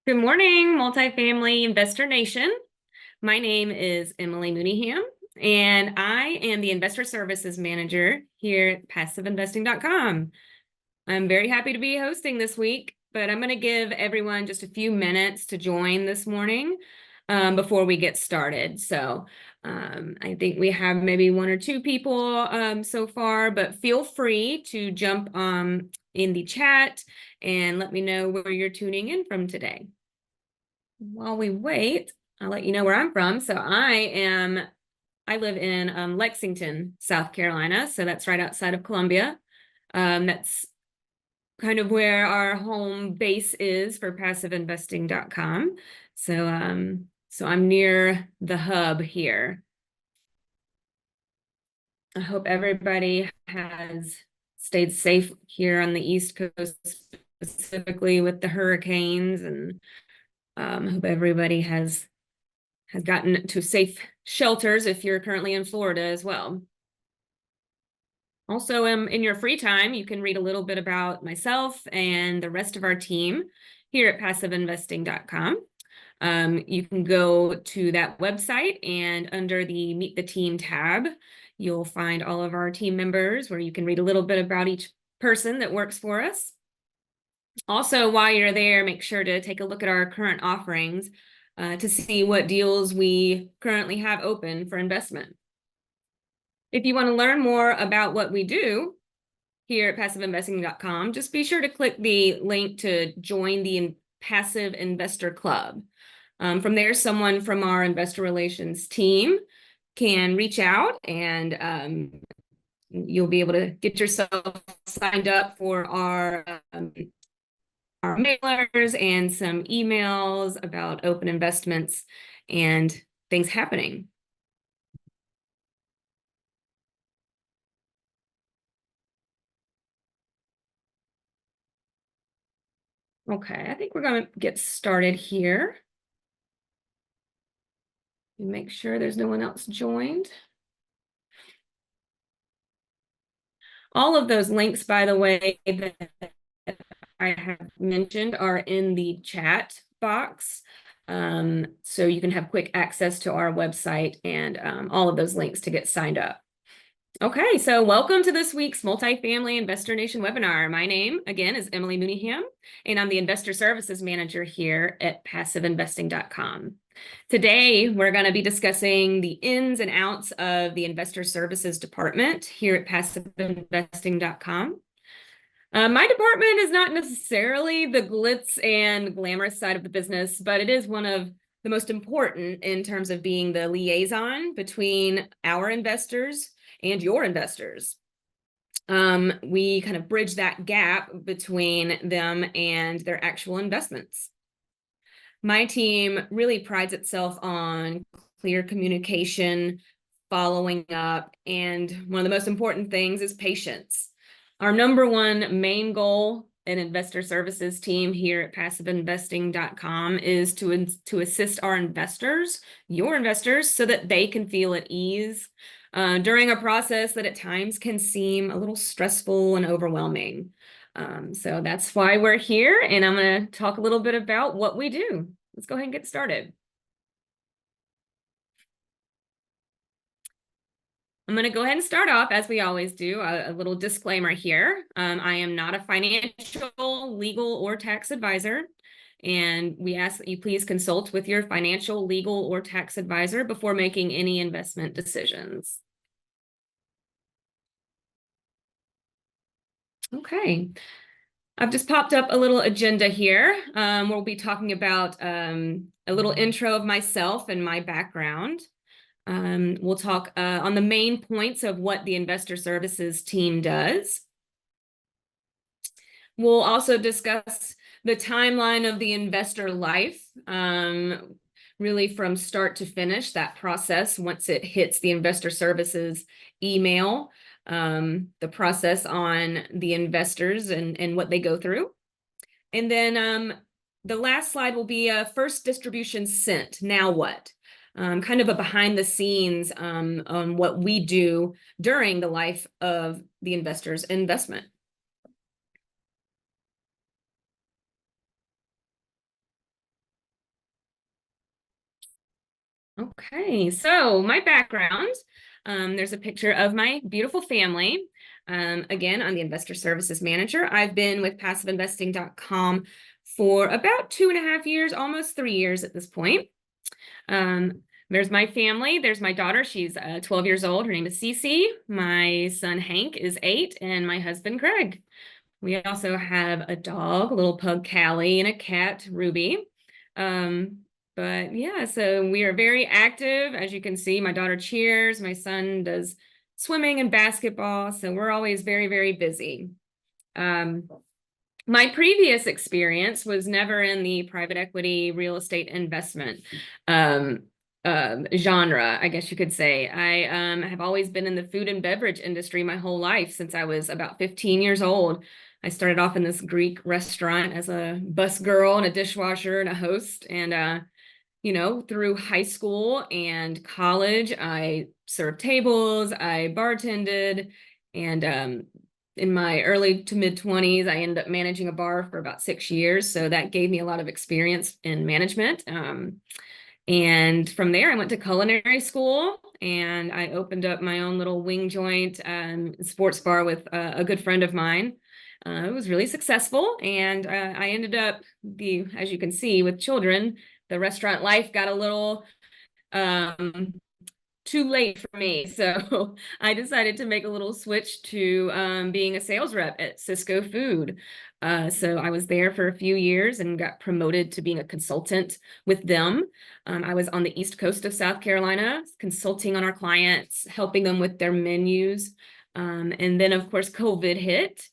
Good morning, Multifamily Investor Nation. My name is Emily Mooneyham, and I am the Investor Services Manager here at PassiveInvesting.com. I'm very happy to be hosting this week, but I'm going to give everyone just a few minutes to join this morning before we get started. I think we have maybe one or two people so far, but feel free to jump in the chat and let me know where you're tuning in from today. While we wait, I'll let you know where I'm from. I live in Lexington, South Carolina. So that's right outside of Columbia. That's kind of where our home base is for PassiveInvesting.com. So I'm near the hub here. I hope everybody has stayed safe here on the East Coast, specifically with the hurricanes, and hope everybody has gotten to safe shelters if you're currently in Florida as well. Also, in your free time, you can read a little bit about myself and the rest of our team here at PassiveInvesting.com. You can go to that website, and under the Meet the Team tab, you'll find all of our team members where you can read a little bit about each person that works for us. Also, while you're there, make sure to take a look at our current offerings to see what deals we currently have open for investment. If you want to learn more about what we do here at PassiveInvesting.com, just be sure to click the link to join the Passive Investor Club. From there, someone from our investor relations team can reach out, and you'll be able to get yourself signed up for our mailers and some emails about open investments and things happening. Okay, I think we're going to get started here. Make sure there's no one else joined. All of those links, by the way, that I have mentioned are in the chat box. So you can have quick access to our website and all of those links to get signed up. Okay, so welcome to this week's Multifamily Investor Nation webinar. My name, again, is Emily Mooneyham, and I'm the Investor Services Manager here at PassiveInvesting.com. Today, we're going to be discussing the ins and outs of the Investor Services Department here at PassiveInvesting.com. My department is not necessarily the glitz and glamorous side of the business, but it is one of the most important in terms of being the liaison between our investors and your investors. We kind of bridge that gap between them and their actual investments. My team really prides itself on clear communication, following up, and one of the most important things is patience. Our number one main goal in investor services team here at PassiveInvesting.com is to assist our investors, your investors, so that they can feel at ease during a process that at times can seem a little stressful and overwhelming. So that's why we're here, and I'm going to talk a little bit about what we do. Let's go ahead and get started. I'm going to go ahead and start off, as we always do, a little disclaimer here. I am not a financial, legal, or tax advisor, and we ask that you please consult with your financial, legal, or tax advisor before making any investment decisions. Okay, I've just popped up a little agenda here. We'll be talking about a little intro of myself and my background. We'll talk on the main points of what the investor services team does. We'll also discuss the timeline of the investor life, really from start to finish, that process once it hits the investor services email, the process on the investors and what they go through. And then the last slide will be a first distribution sent. Now what? Kind of a behind the scenes on what we do during the life of the investor's investment. Okay, so my background, there's a picture of my beautiful family. Again, I'm the Investor Services Manager. I've been with PassiveInvesting.com for about 2.5 years, almost 3 years at this point. There's my family. There's my daughter. She's 12 years old. Her name is Cece. My son Hank is 8, and my husband Greg. We also have a dog, a little pug Callie, and a cat, Ruby. But yeah, so we are very active. As you can see, my daughter cheers, my son does swimming and basketball. So we're always very, very busy. My previous experience was never in the private equity real estate investment genre, I guess you could say. I have always been in the food and beverage industry my whole life since I was about 15 years old. I started off in this Greek restaurant as a bus girl and a dishwasher and a host. And through high school and college, I served tables, I bartended, and in my early to mid 20s, I ended up managing a bar for about 6 years. So that gave me a lot of experience in management. And from there, I went to culinary school and I opened up my own little wing joint sports bar with a good friend of mine. It was really successful. And I ended up, as you can see, with children, the restaurant life got a little too late for me. So I decided to make a little switch to being a sales rep at Cisco Food. So I was there for a few years and got promoted to being a consultant with them. I was on the East Coast of South Carolina, consulting on our clients, helping them with their menus. And then, of course, COVID hit.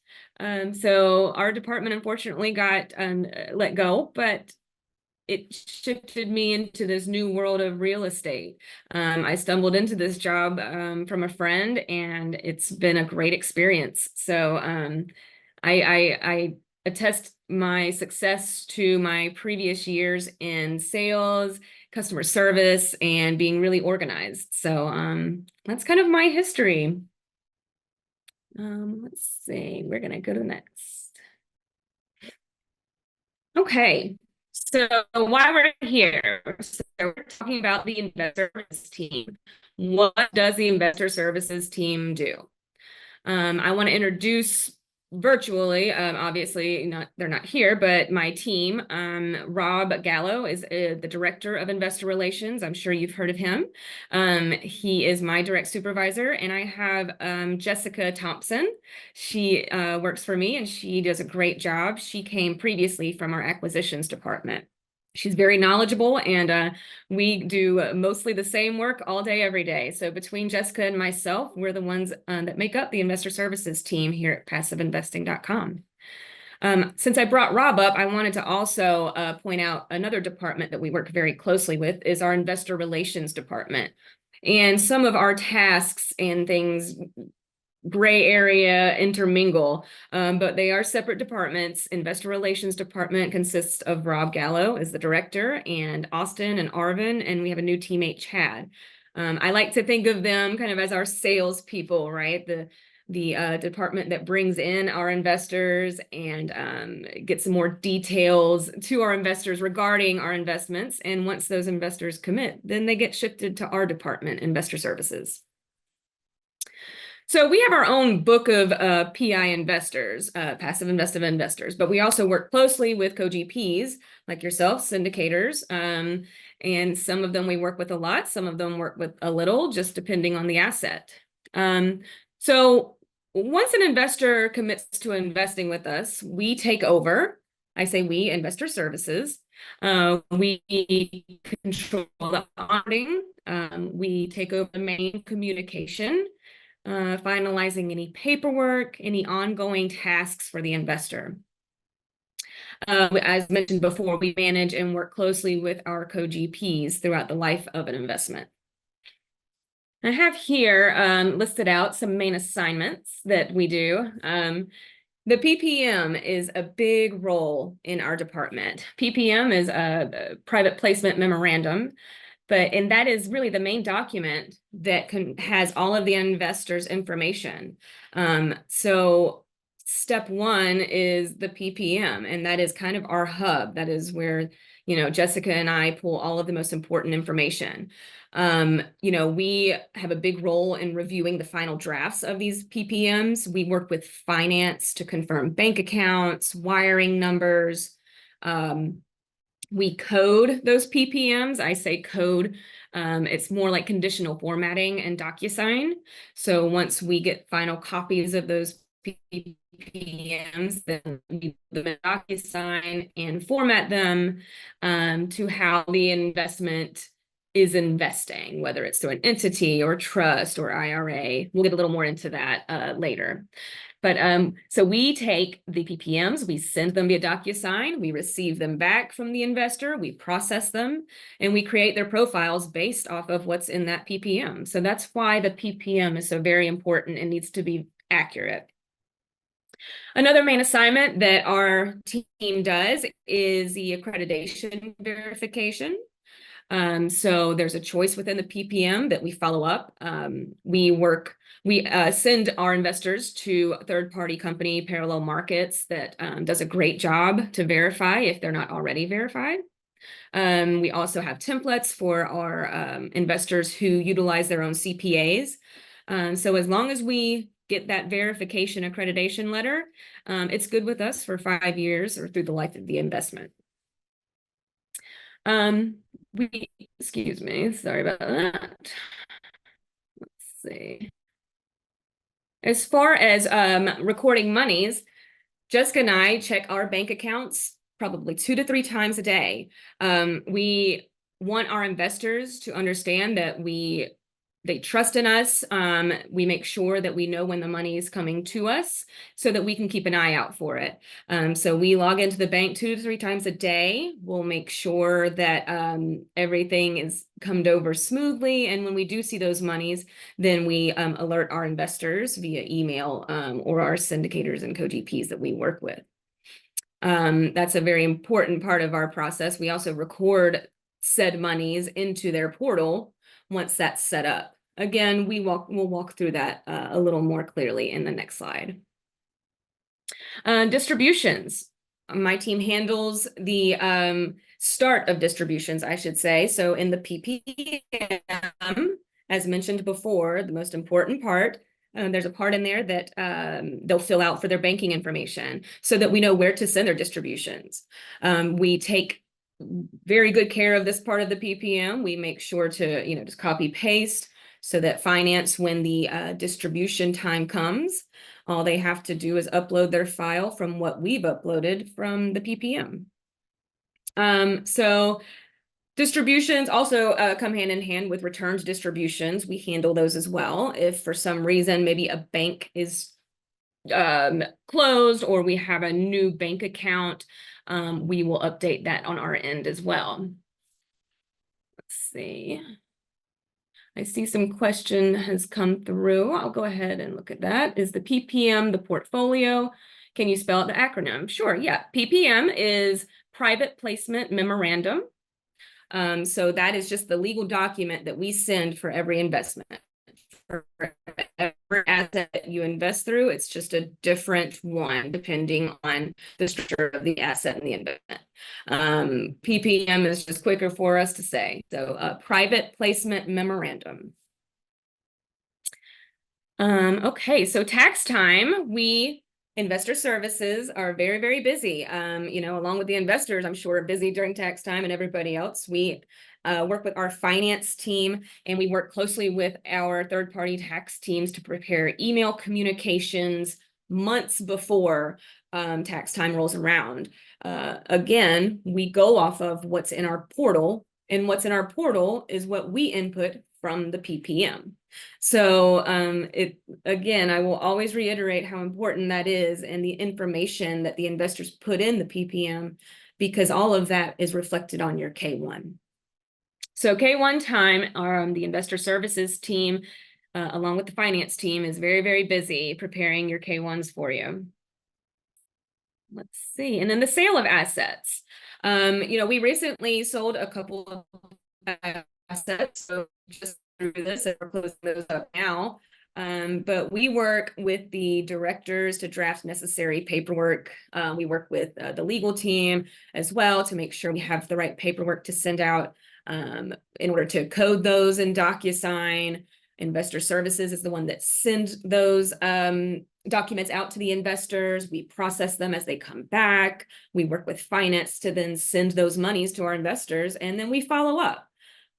So our department unfortunately got let go, but it shifted me into this new world of real estate. I stumbled into this job from a friend, and it's been a great experience. So I attest my success to my previous years in sales, customer service, and being really organized. So that's kind of my history. Let's see, we're gonna go to the next. Okay. So while we're here, so we're talking about the investor services team. What does the investor services team do? I want to introduce virtually, obviously they're not here, but my team. Rob Gallo is the director of investor relations. I'm sure you've heard of him. He is my direct supervisor, and I have Jessica Thompson. She works for me, and she does a great job. She came previously from our acquisitions department. She's very knowledgeable, and we do mostly the same work all day, every day. So between Jessica and myself, we're the ones that make up the investor services team here at PassiveInvesting.com. Since I brought Rob up, I wanted to also point out another department that we work very closely with is our investor relations department. And some of our tasks and things gray area intermingle, but they are separate departments. Investor relations department consists of Rob Gallo as the director, and Austin and Arvin, and we have a new teammate, Chad. I like to think of them kind of as our sales people, right? The department that brings in our investors and gets some more details to our investors regarding our investments. And once those investors commit, then they get shifted to our department, investor services. So we have our own book of PI investors, passive invested investors, but we also work closely with co-GPs like yourself, syndicators, and some of them we work with a lot, some of them work with a little, just depending on the asset. So once an investor commits to investing with us, we take over. I say we, investor services. We control the auditing. We take over the main communication. Finalizing any paperwork, any ongoing tasks for the investor. As mentioned before, we manage and work closely with our co-GPs throughout the life of an investment. I have here listed out some main assignments that we do. The PPM is a big role in our department. PPM is a private placement memorandum. And that is really the main document that has all of the investors' information. So step one is the PPM, and that is kind of our hub. That is where, Jessica and I pull all of the most important information. We have a big role in reviewing the final drafts of these PPMs. We work with finance to confirm bank accounts, wiring numbers. We code those PPMs. I say code. It's more like conditional formatting and DocuSign. So once we get final copies of those PPMs, then we put them in DocuSign and format them to how the investment is investing, whether it's through an entity or trust or IRA. We'll get a little more into that later. But so we take the PPMs, we send them via DocuSign, we receive them back from the investor, we process them, and we create their profiles based off of what's in that PPM. So that's why the PPM is so very important and needs to be accurate. Another main assignment that our team does is the accreditation verification. So there's a choice within the PPM that we follow up. We send our investors to a third-party company, Parallel Markets, that does a great job to verify if they're not already verified. We also have templates for our investors who utilize their own CPAs. So as long as we get that verification accreditation letter, it's good with us for 5 years or through the life of the investment. Excuse me, sorry about that. Let's see. As far as recording monies, Jessica and I check our bank accounts probably 2 to 3 times a day. We want our investors to understand that they trust in us. We make sure that we know when the money is coming to us so that we can keep an eye out for it. So we log into the bank 2 to 3 times a day. We'll make sure that everything is comed over smoothly. And when we do see those monies, then we alert our investors via email or our syndicators and co-GPs that we work with. That's a very important part of our process. We also record said monies into their portal once that's set up. Again, we'll walk through that a little more clearly in the next slide. Distributions. My team handles the start of distributions, I should say. So in the PPM, as mentioned before, the most important part, there's a part in there that they'll fill out for their banking information so that we know where to send their distributions. We take very good care of this part of the PPM. We make sure to, just copy paste so that finance, when the distribution time comes, all they have to do is upload their file from what we've uploaded from the PPM. So distributions also come hand in hand with returns distributions. We handle those as well. If for some reason, maybe a bank is closed or we have a new bank account, we will update that on our end as well. Let's see. I see some question has come through. I'll go ahead and look at that. Is the PPM the portfolio? Can you spell out the acronym? Sure, yeah. PPM is Private Placement Memorandum. So that is just the legal document that we send for every investment. For every asset that you invest through, it's just a different one depending on the structure of the asset and the investment. PPM is just quicker for us to say. So Private Placement Memorandum. Okay, so tax time, investor services are very, very busy. Along with the investors, I'm sure, are busy during tax time and everybody else. We work with our finance team, and we work closely with our third-party tax teams to prepare email communications months before tax time rolls around. Again, we go off of what's in our portal, and what's in our portal is what we input from the PPM. So again, I will always reiterate how important that is and the information that the investors put in the PPM, because all of that is reflected on your K1. So K1 time, the investor services team, along with the finance team, is very, very busy preparing your K1s for you. Let's see. And then the sale of assets. We recently sold a couple of assets, so just through this, and we're closing those up now. But we work with the directors to draft necessary paperwork. We work with the legal team as well to make sure we have the right paperwork to send out in order to code those in DocuSign. Investor Services is the one that sends those documents out to the investors. We process them as they come back. We work with finance to then send those monies to our investors, and then we follow up.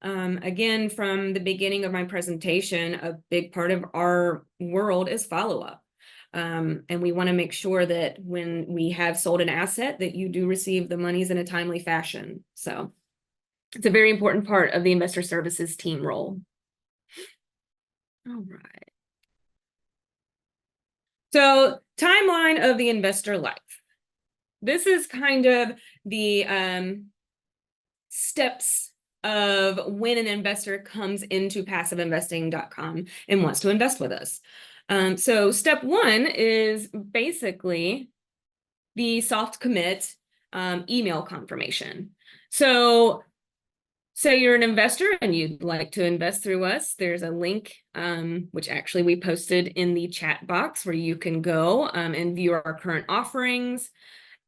Again, from the beginning of my presentation, a big part of our world is follow-up. And we want to make sure that when we have sold an asset, that you do receive the monies in a timely fashion. So it's a very important part of the investor services team role. All right. So timeline of the investor life. This is kind of the steps of when an investor comes into passiveinvesting.com and wants to invest with us. So step one is basically the soft commit email confirmation. So say you're an investor and you'd like to invest through us, there's a link, which actually we posted in the chat box where you can go and view our current offerings.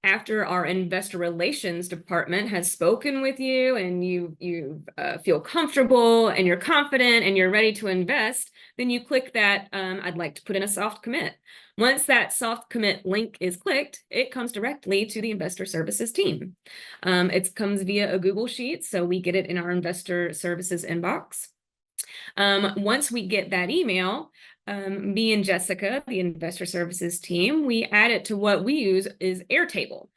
After our investor relations department has spoken with you and you feel comfortable and you're confident and you're ready to invest, then you click that I'd like to put in a soft commit. Once that soft commit link is clicked, it comes directly to the investor services team. It comes via a Google Sheet, so we get it in our investor services inbox. Once we get that email, me and Jessica, the investor services team, we add it to what we use is Airtable.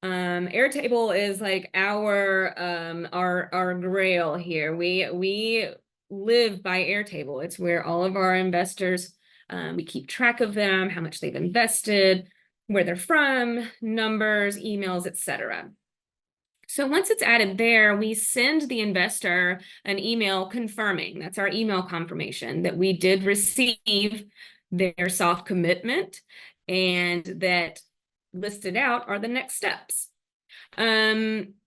Airtable is like our grail here. We live by Airtable. It's where all of our investors, we keep track of them, how much they've invested, where they're from, numbers, emails, etc. So once it's added there, we send the investor an email confirming, that's our email confirmation, that we did receive their soft commitment and that listed out are the next steps.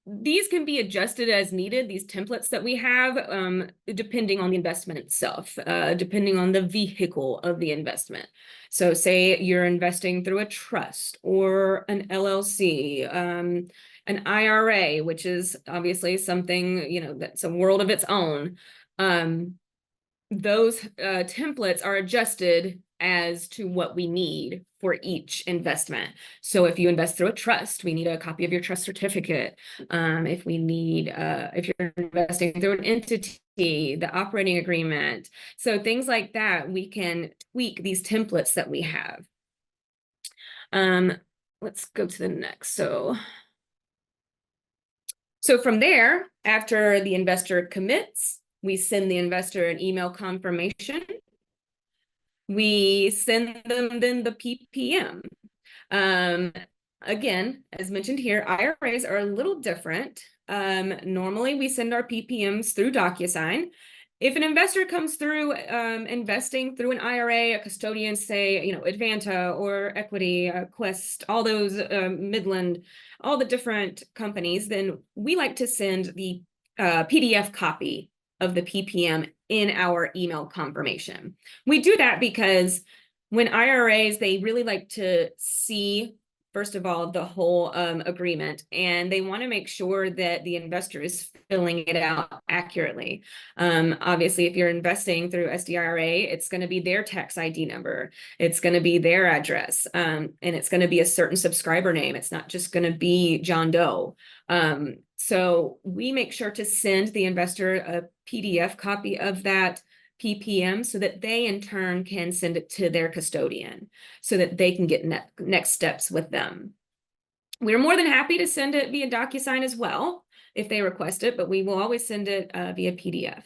These can be adjusted as needed, these templates that we have, depending on the investment itself, depending on the vehicle of the investment. So say you're investing through a trust or an LLC, an IRA, which is obviously something, you know, that's a world of its own. Those templates are adjusted as to what we need for each investment. So if you invest through a trust, we need a copy of your trust certificate. If you're investing through an entity, the operating agreement. So things like that, we can tweak these templates that we have. Let's go to the next. So from there, after the investor commits, we send the investor an email confirmation. We send them then the PPM. Again, as mentioned here, IRAs are a little different. Normally, we send our PPMs through DocuSign. If an investor comes through investing through an IRA, a custodian, say, you know, Advanta or Equity, Quest, all those Midland, all the different companies, then we like to send the PDF copy of the PPM in our email confirmation. We do that because when IRAs, they really like to see, first of all, the whole agreement, and they want to make sure that the investor is filling it out accurately. Obviously, if you're investing through SDIRA, it's going to be their tax ID number. It's going to be their address, and it's going to be a certain subscriber name. It's not just going to be John Doe. So we make sure to send the investor a PDF copy of that PPM so that they in turn can send it to their custodian so that they can get next steps with them. We're more than happy to send it via DocuSign as well if they request it, but we will always send it via PDF.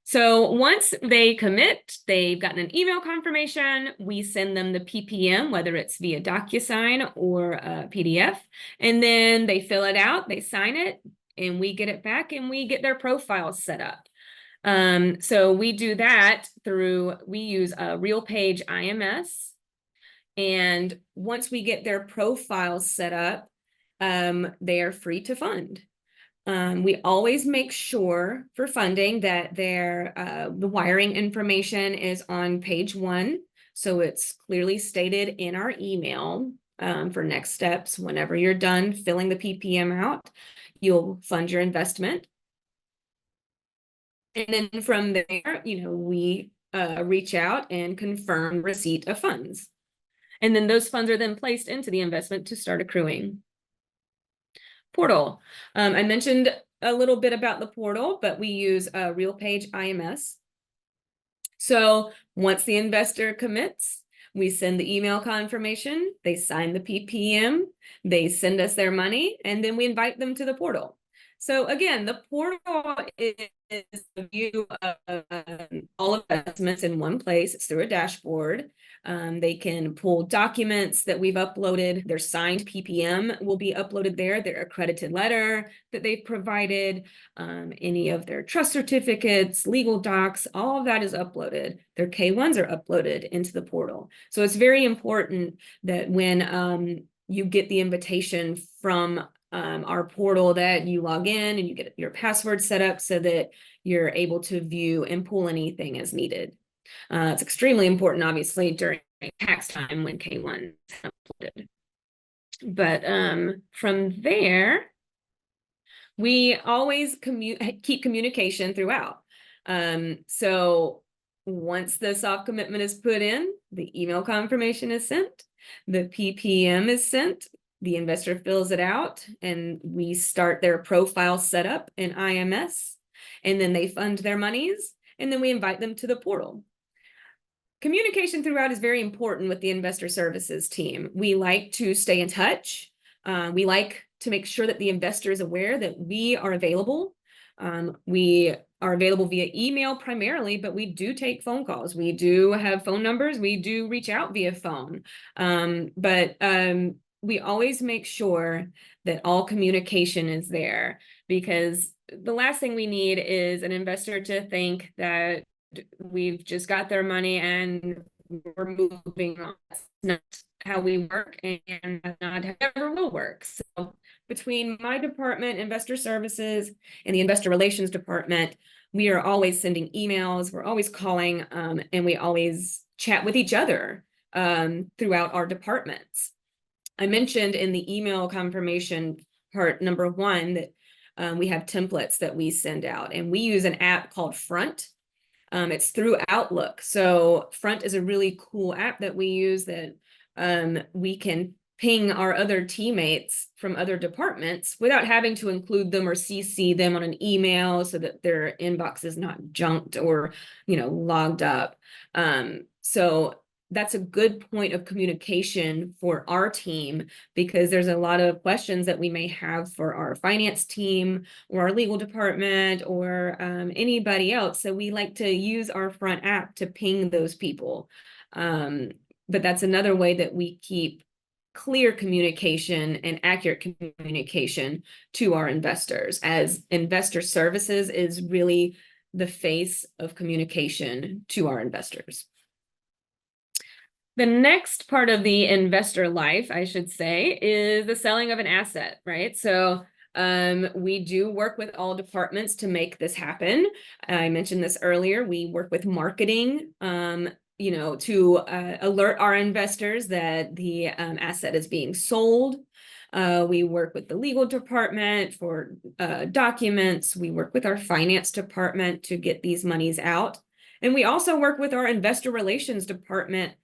So once they commit, they've gotten an email confirmation, we send them the PPM, whether it's via DocuSign or PDF, and then they fill it out, they sign it, and we get it back and we get their profiles set up. So we do that we use a RealPage IMS, and once we get their profiles set up, they are free to fund. We always make sure for funding that the wiring information is on page 1. So it's clearly stated in our email for next steps. Whenever you're done filling the PPM out, you'll fund your investment. And then from there, we reach out and confirm receipt of funds. And then those funds are then placed into the investment to start accruing. Portal. I mentioned a little bit about the portal, but we use a RealPage IMS. So once the investor commits, we send the email confirmation, they sign the PPM, they send us their money, and then we invite them to the portal. So again, the portal is a view of all investments in one place. It's through a dashboard. They can pull documents that we've uploaded. Their signed PPM will be uploaded there, their accredited letter that they've provided, any of their trust certificates, legal docs, all of that is uploaded. Their K-1s are uploaded into the portal. So it's very important that when you get the invitation from our portal that you log in and you get your password set up so that you're able to view and pull anything as needed. It's extremely important, obviously, during tax time when K-1 is uploaded. But from there, we always keep communication throughout. So once the soft commitment is put in, the email confirmation is sent, the PPM is sent, the investor fills it out, and we start their profile setup in IMS, and then they fund their monies, and then we invite them to the portal. Communication throughout is very important with the investor services team. We like to stay in touch. We like to make sure that the investor is aware that we are available. We are available via email primarily, but we do take phone calls. We do have phone numbers. We do reach out via phone. But we always make sure that all communication is there, because the last thing we need is an investor to think that we've just got their money and we're moving on. That's not how we work, and not how it ever will work. So between my department, investor services, and the investor relations department, we are always sending emails, we're always calling, and we always chat with each other throughout our departments. I mentioned in the email confirmation part number 1 that we have templates that we send out, and we use an app called Front. It's through Outlook. So Front is a really cool app that we use that we can ping our other teammates from other departments without having to include them or CC them on an email so that their inbox is not junked or, logged up. So that's a good point of communication for our team, because there's a lot of questions that we may have for our finance team or our legal department or anybody else. So we like to use our Front app to ping those people. But that's another way that we keep clear communication and accurate communication to our investors, as investor services is really the face of communication to our investors. The next part of the investor life, I should say, is the selling of an asset, right? So we do work with all departments to make this happen. I mentioned this earlier. We work with marketing, to alert our investors that the asset is being sold. We work with the legal department for documents. We work with our finance department to get these monies out. And we also work with our investor relations department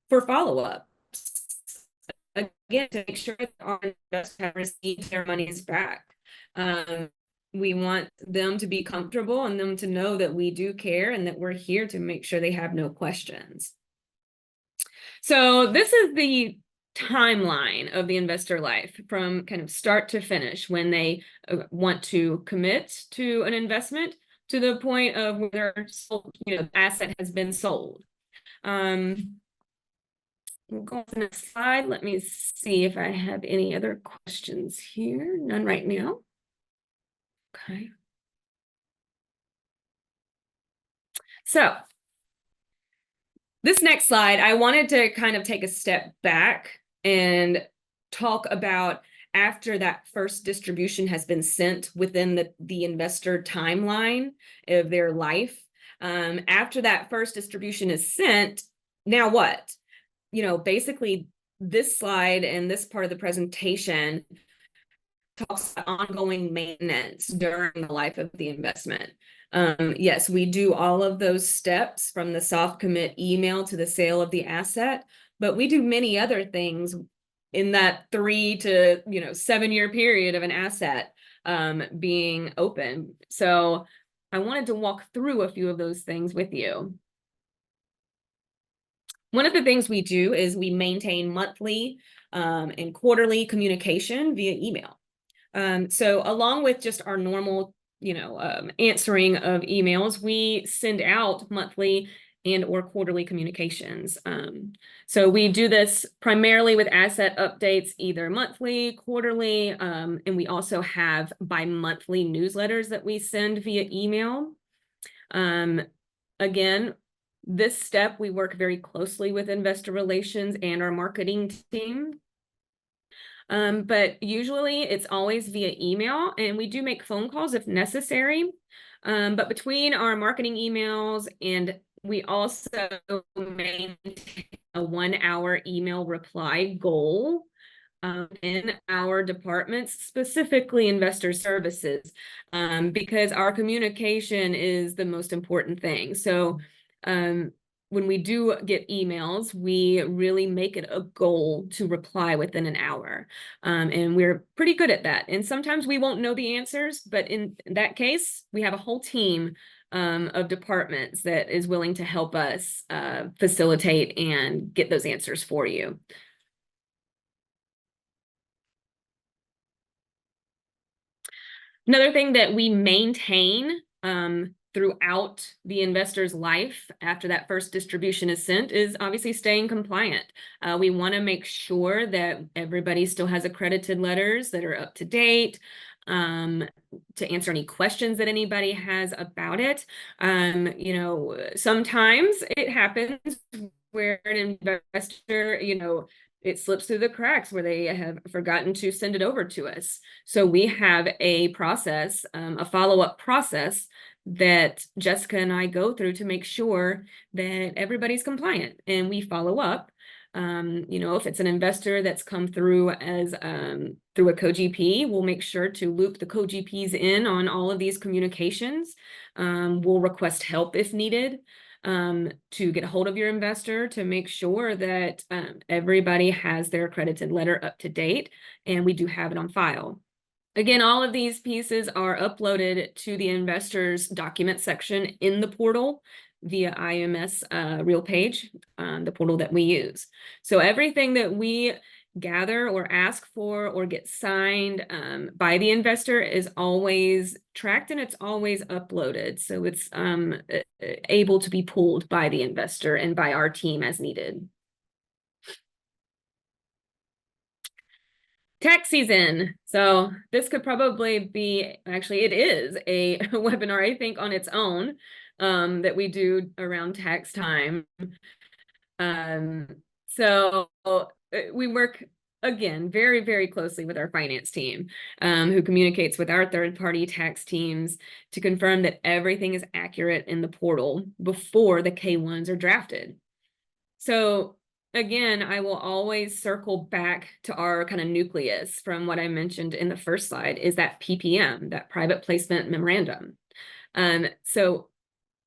for follow-ups, again, to make sure that our investors have received their monies back. We want them to be comfortable and them to know that we do care and that we're here to make sure they have no questions. So this is the timeline of the investor life from kind of start to finish, when they want to commit to an investment to the point of where the asset has been sold. We'll go on to the next slide. Let me see if I have any other questions here. None right now. Okay. So this next slide, I wanted to kind of take a step back and talk about after that first distribution has been sent within the investor timeline of their life. After that first distribution is sent, now what? Basically this slide and this part of the presentation talks about ongoing maintenance during the life of the investment. Yes, we do all of those steps from the soft commit email to the sale of the asset, but we do many other things in that 3 to 7 year period of an asset being open. So I wanted to walk through a few of those things with you. One of the things we do is we maintain monthly and quarterly communication via email. So along with just our normal, answering of emails, we send out monthly and or quarterly communications. So we do this primarily with asset updates, either monthly, quarterly, and we also have bi-monthly newsletters that we send via email. Again, this step, we work very closely with investor relations and our marketing team. But usually it's always via email, and we do make phone calls if necessary. But between our marketing emails, and we also maintain a 1-hour email reply goal in our departments, specifically investor services, because our communication is the most important thing. So when we do get emails, we really make it a goal to reply within an hour. And we're pretty good at that. And sometimes we won't know the answers, but in that case, we have a whole team of departments that is willing to help us facilitate and get those answers for you. Another thing that we maintain throughout the investor's life after that first distribution is sent is obviously staying compliant. We want to make sure that everybody still has accredited letters that are up to date, to answer any questions that anybody has about it. Sometimes it happens where an investor, it slips through the cracks where they have forgotten to send it over to us. So we have a process, a follow-up process that Jessica and I go through to make sure that everybody's compliant, and we follow up. If it's an investor that's come through as through a co-GP, we'll make sure to loop the co-GPs in on all of these communications. We'll request help if needed to get a hold of your investor to make sure that everybody has their accredited letter up to date, and we do have it on file. Again, all of these pieces are uploaded to the investor's document section in the portal via IMS Real Page, the portal that we use. So everything that we gather or ask for or get signed by the investor is always tracked, and it's always uploaded. So it's able to be pulled by the investor and by our team as needed. Tax season. So this could probably be, actually it is a webinar, I think, on its own that we do around tax time. So we work, again, very, very closely with our finance team who communicates with our third-party tax teams to confirm that everything is accurate in the portal before the K-1s are drafted. So again, I will always circle back to our kind of nucleus from what I mentioned in the first slide, is that PPM, that private placement memorandum. So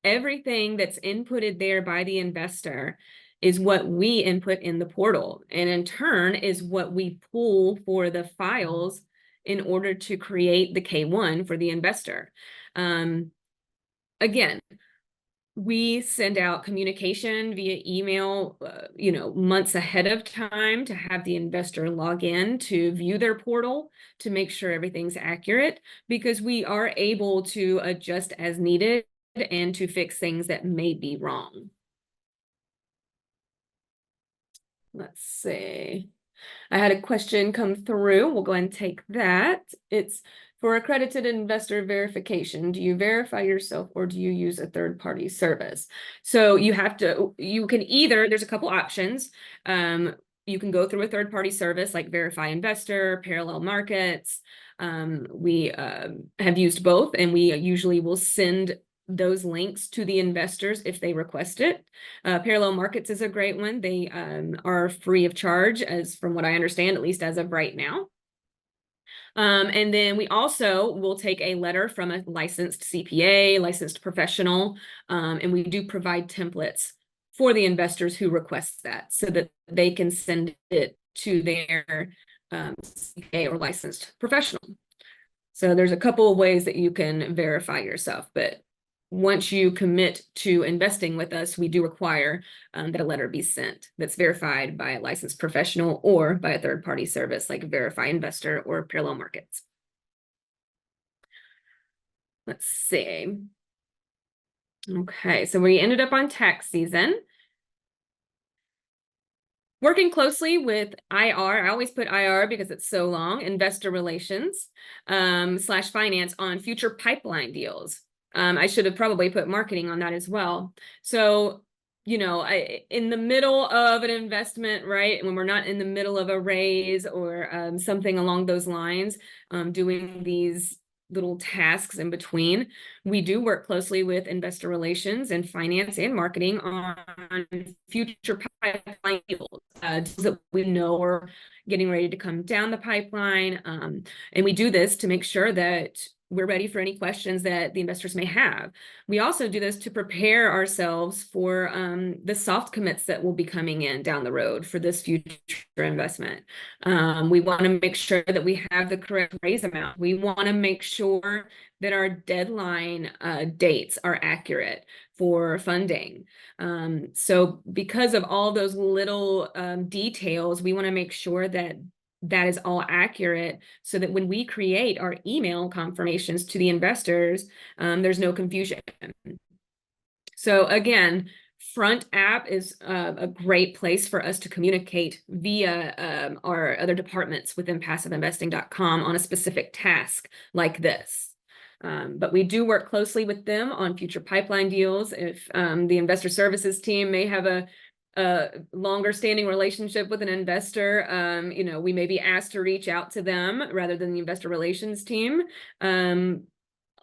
everything that's inputted there by the investor is what we input in the portal, and in turn is what we pull for the files in order to create the K-1 for the investor. Again, we send out communication via email, months ahead of time to have the investor log in to view their portal to make sure everything's accurate, because we are able to adjust as needed and to fix things that may be wrong. Let's see. I had a question come through. We'll go ahead and take that. It's for accredited investor verification. Do you verify yourself or do you use a third-party service? So you can either, there's a couple options. you can go through a third-party service like Verify Investor, Parallel Markets. We have used both, and we usually will send those links to the investors if they request it. Parallel Markets is a great one. They are free of charge, as from what I understand, at least as of right now. And then we also will take a letter from a licensed CPA, licensed professional, and we do provide templates for the investors who request that so that they can send it to their CPA or licensed professional. So there's a couple of ways that you can verify yourself, but once you commit to investing with us, we do require that a letter be sent that's verified by a licensed professional or by a third-party service like Verify Investor or Parallel Markets. Let's see. Okay, so we ended up on tax season. Working closely with IR, I always put IR because it's so long, investor relations / finance on future pipeline deals. I should have probably put marketing on that as well. So, you know, in the middle of an investment, right, when we're not in the middle of a raise or something along those lines, doing these little tasks in between, we do work closely with investor relations and finance and marketing on future pipeline deals, deals that we know are getting ready to come down the pipeline. And we do this to make sure that we're ready for any questions that the investors may have. We also do this to prepare ourselves for the soft commits that will be coming in down the road for this future investment. We want to make sure that we have the correct raise amount. We want to make sure that our deadline dates are accurate for funding. So because of all those little details, we want to make sure that that is all accurate so that when we create our email confirmations to the investors, there's no confusion. So again, Front app is a great place for us to communicate via our other departments within passiveinvesting.com on a specific task like this. But we do work closely with them on future pipeline deals. If the investor services team may have a longer standing relationship with an investor, you know, we may be asked to reach out to them rather than the investor relations team,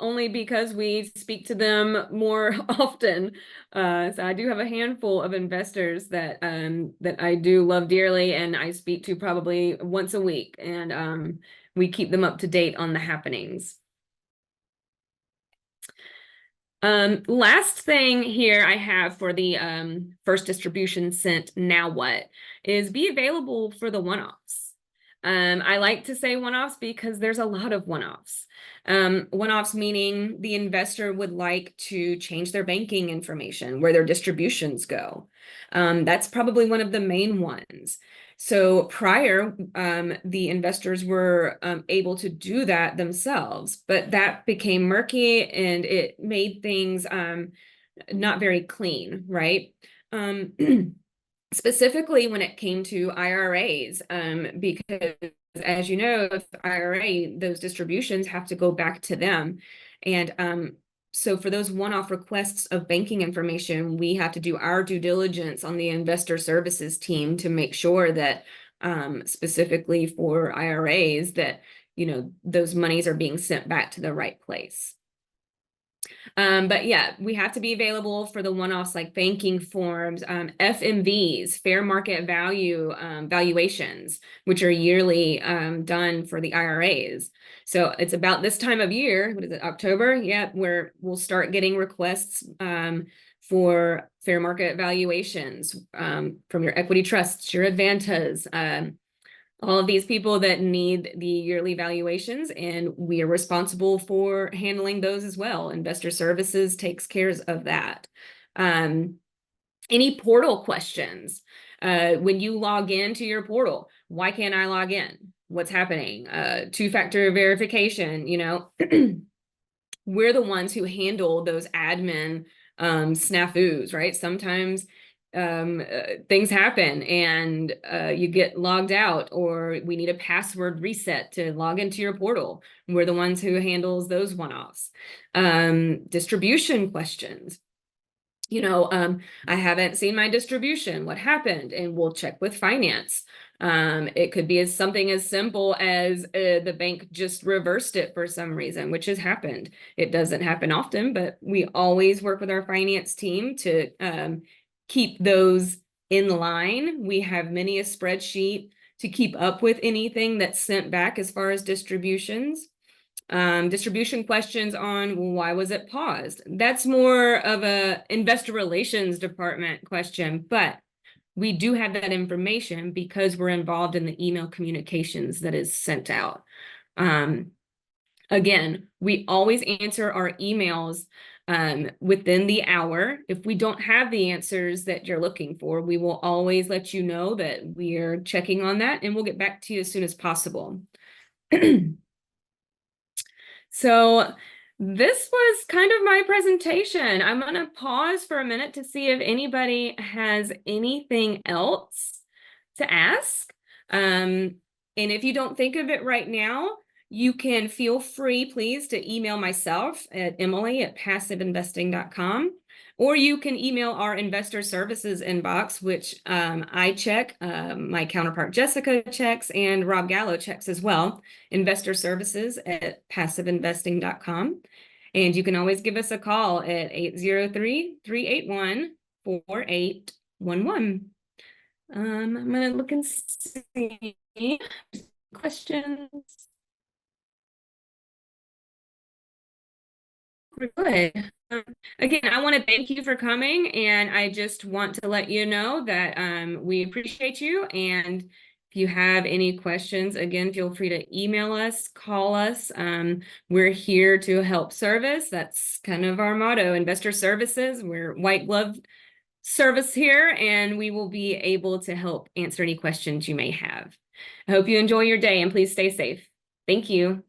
only because we speak to them more often. So I do have a handful of investors that that I do love dearly, and I speak to probably once a week, and we keep them up to date on the happenings. Last thing here I have for the first distribution sent, now what, is be available for the one-offs. I like to say one-offs because there's a lot of one-offs. One-offs meaning the investor would like to change their banking information, where their distributions go. That's probably one of the main ones. So prior, the investors were able to do that themselves, but that became murky and it made things not very clean, right? Specifically when it came to IRAs, because as you know, with IRA, those distributions have to go back to them. And so for those one-off requests of banking information, we have to do our due diligence on the investor services team to make sure that specifically for IRAs that, you know, those monies are being sent back to the right place. But yeah, we have to be available for the one-offs like banking forms, FMVs, fair market value valuations, which are yearly done for the IRAs. So it's about this time of year, what is it, October? Yeah, where we'll start getting requests for fair market valuations from your equity trusts, your Advantas, all of these people that need the yearly valuations, and we are responsible for handling those as well. Investor Services takes care of that. Any portal questions? When you log into your portal, why can't I log in? What's happening? Two-factor verification, you know, we're the ones who handle those admin snafus, right? Sometimes things happen and you get logged out, or we need a password reset to log into your portal. We're the ones who handles those one-offs. Distribution questions. I haven't seen my distribution. What happened? And we'll check with finance. It could be something as simple as the bank just reversed it for some reason, which has happened. It doesn't happen often, but we always work with our finance team to keep those in line. We have many a spreadsheet to keep up with anything that's sent back as far as distributions. Distribution questions on, well, why was it paused? That's more of a investor relations department question, but we do have that information because we're involved in the email communications that is sent out. Again, we always answer our emails within the hour. If we don't have the answers that you're looking for, we will always let you know that we're checking on that, and we'll get back to you as soon as possible. So this was kind of my presentation. I'm going to pause for a minute to see if anybody has anything else to ask. And if you don't think of it right now, you can feel free, please, to email myself at emily@passiveinvesting.com, or you can email our investor services inbox, which I check, my counterpart Jessica checks, and Rob Gallo checks as well, investorservices@passiveinvesting.com. And you can always give us a call at 803-381-4811. I'm going to look and see questions. We're good. Again, I want to thank you for coming, and I just want to let you know that we appreciate you. And if you have any questions, again, feel free to email us, call us. We're here to help service. That's kind of our motto, investor services. We're white glove service here, and we will be able to help answer any questions you may have. I hope you enjoy your day, and please stay safe. Thank you.